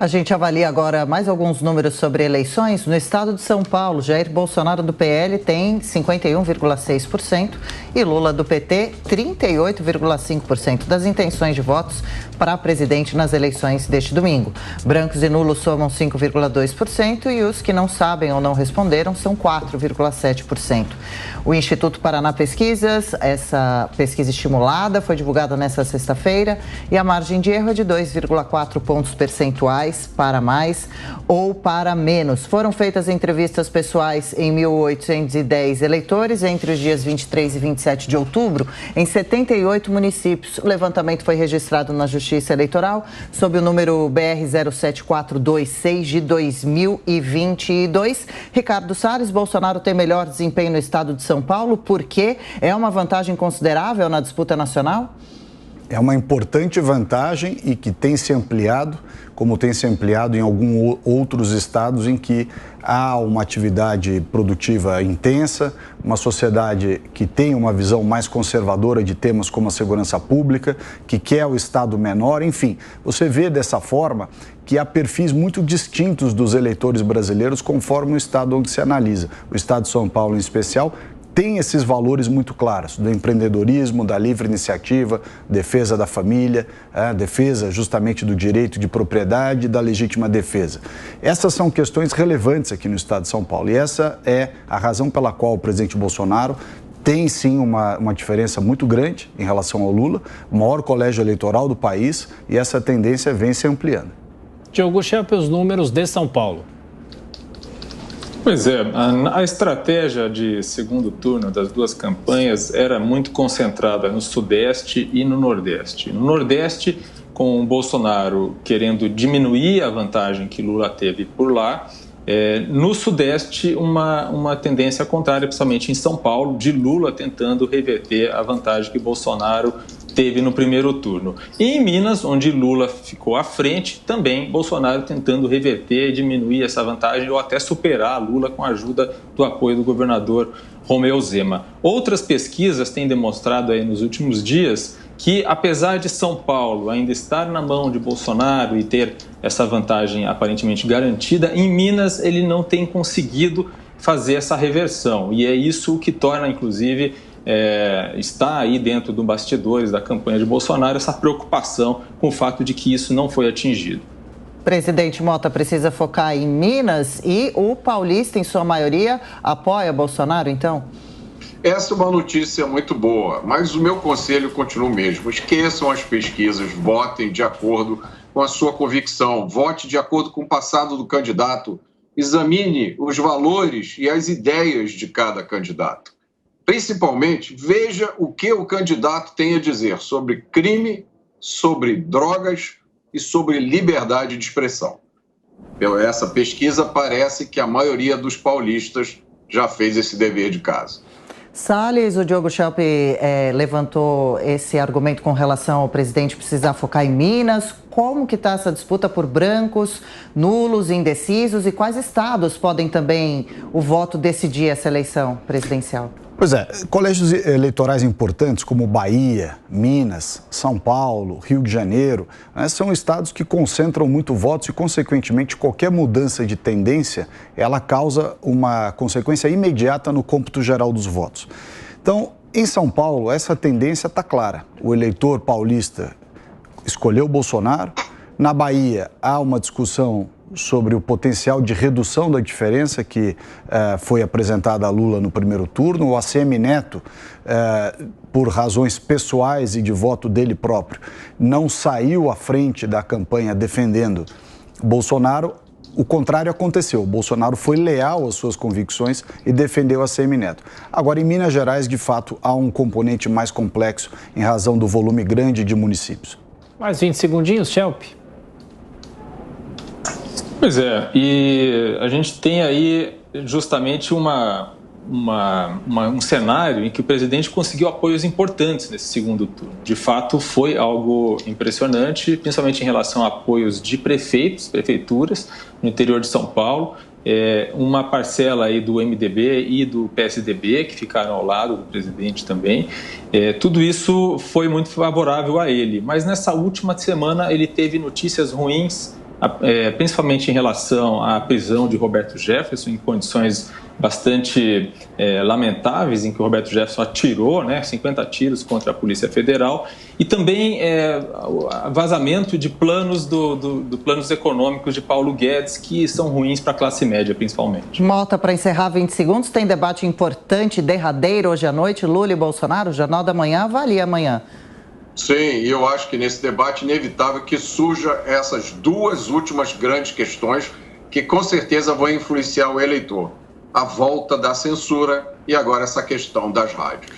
A gente avalia agora mais alguns números sobre eleições. No estado de São Paulo, Jair Bolsonaro do PL tem 51,6% e Lula do PT 38,5% das intenções de votos para presidente nas eleições deste domingo. Brancos e nulos somam 5,2% e os que não sabem ou não responderam são 4,7%. O Instituto Paraná Pesquisas, essa pesquisa estimulada, foi divulgada nesta sexta-feira e a margem de erro é de 2,4 pontos percentuais para mais ou para menos. Foram feitas entrevistas pessoais em 1.810 eleitores entre os dias 23 e 27 de outubro em 78 municípios. O levantamento foi registrado na Justiça Eleitoral sob o número BR 07426 de 2022. Ricardo Salles, Bolsonaro tem melhor desempenho no estado de São Paulo porque é uma vantagem considerável na disputa nacional? É uma importante vantagem e que tem se ampliado, como tem se ampliado em alguns outros estados em que há uma atividade produtiva intensa, uma sociedade que tem uma visão mais conservadora de temas como a segurança pública, que quer o Estado menor, enfim. Você vê dessa forma que há perfis muito distintos dos eleitores brasileiros conforme o estado onde se analisa. O estado de São Paulo, em especial, tem esses valores muito claros, do empreendedorismo, da livre iniciativa, defesa da família, defesa justamente do direito de propriedade e da legítima defesa. Essas são questões relevantes aqui no estado de São Paulo e essa é a razão pela qual o presidente Bolsonaro tem sim uma diferença muito grande em relação ao Lula, o maior colégio eleitoral do país, e essa tendência vem se ampliando. Diogo Schelp, os números de São Paulo. Pois é, a estratégia de segundo turno das duas campanhas era muito concentrada no Sudeste e no Nordeste. No Nordeste, com o Bolsonaro querendo diminuir a vantagem que Lula teve por lá, no Sudeste uma tendência contrária, principalmente em São Paulo, de Lula tentando reverter a vantagem que Bolsonaro teve no primeiro turno. E em Minas, onde Lula ficou à frente, também Bolsonaro tentando reverter e diminuir essa vantagem ou até superar Lula com a ajuda do apoio do governador Romeu Zema. Outras pesquisas têm demonstrado aí nos últimos dias que, apesar de São Paulo ainda estar na mão de Bolsonaro e ter essa vantagem aparentemente garantida, em Minas ele não tem conseguido fazer essa reversão. E é isso que torna, inclusive, está aí dentro dos bastidores da campanha de Bolsonaro essa preocupação com o fato de que isso não foi atingido. Presidente Mota precisa focar em Minas e o paulista, em sua maioria, apoia Bolsonaro, então? Essa é uma notícia muito boa, mas o meu conselho continua o mesmo. Esqueçam as pesquisas, votem de acordo com a sua convicção, vote de acordo com o passado do candidato, examine os valores e as ideias de cada candidato. Principalmente, veja o que o candidato tem a dizer sobre crime, sobre drogas e sobre liberdade de expressão. Pela essa pesquisa, parece que a maioria dos paulistas já fez esse dever de casa. Salles, o Diogo Schelp levantou esse argumento com relação ao presidente precisar focar em Minas. Como que está essa disputa por brancos, nulos, indecisos e quais estados podem também o voto decidir essa eleição presidencial? Pois é, colégios eleitorais importantes como Bahia, Minas, São Paulo, Rio de Janeiro, são estados que concentram muito votos e, consequentemente, qualquer mudança de tendência, ela causa uma consequência imediata no cômputo geral dos votos. Então, em São Paulo, essa tendência está clara. O eleitor paulista escolheu Bolsonaro. Na Bahia, há uma discussão sobre o potencial de redução da diferença que foi apresentada a Lula no primeiro turno. O ACM Neto, por razões pessoais e de voto dele próprio, não saiu à frente da campanha defendendo Bolsonaro. O contrário aconteceu. Bolsonaro foi leal às suas convicções e defendeu a ACM Neto. Agora, em Minas Gerais, de fato, há um componente mais complexo em razão do volume grande de municípios. Mais 20 segundinhos, Schelp. Pois é, e a gente tem aí justamente um cenário em que o presidente conseguiu apoios importantes nesse segundo turno. De fato, foi algo impressionante, principalmente em relação a apoios de prefeituras no interior de São Paulo, uma parcela aí do MDB e do PSDB, que ficaram ao lado do presidente também. Tudo isso foi muito favorável a ele, mas nessa última semana ele teve notícias ruins principalmente em relação à prisão de Roberto Jefferson, em condições bastante lamentáveis, em que o Roberto Jefferson atirou, 50 tiros contra a Polícia Federal, e também vazamento de planos planos econômicos de Paulo Guedes, que são ruins para a classe média, principalmente. Mota, para encerrar 20 segundos, tem debate importante, derradeiro hoje à noite, Lula e Bolsonaro, o Jornal da Manhã avalia amanhã. Sim, e eu acho que nesse debate inevitável que surja essas duas últimas grandes questões que com certeza vão influenciar o eleitor. A volta da censura e agora essa questão das rádios.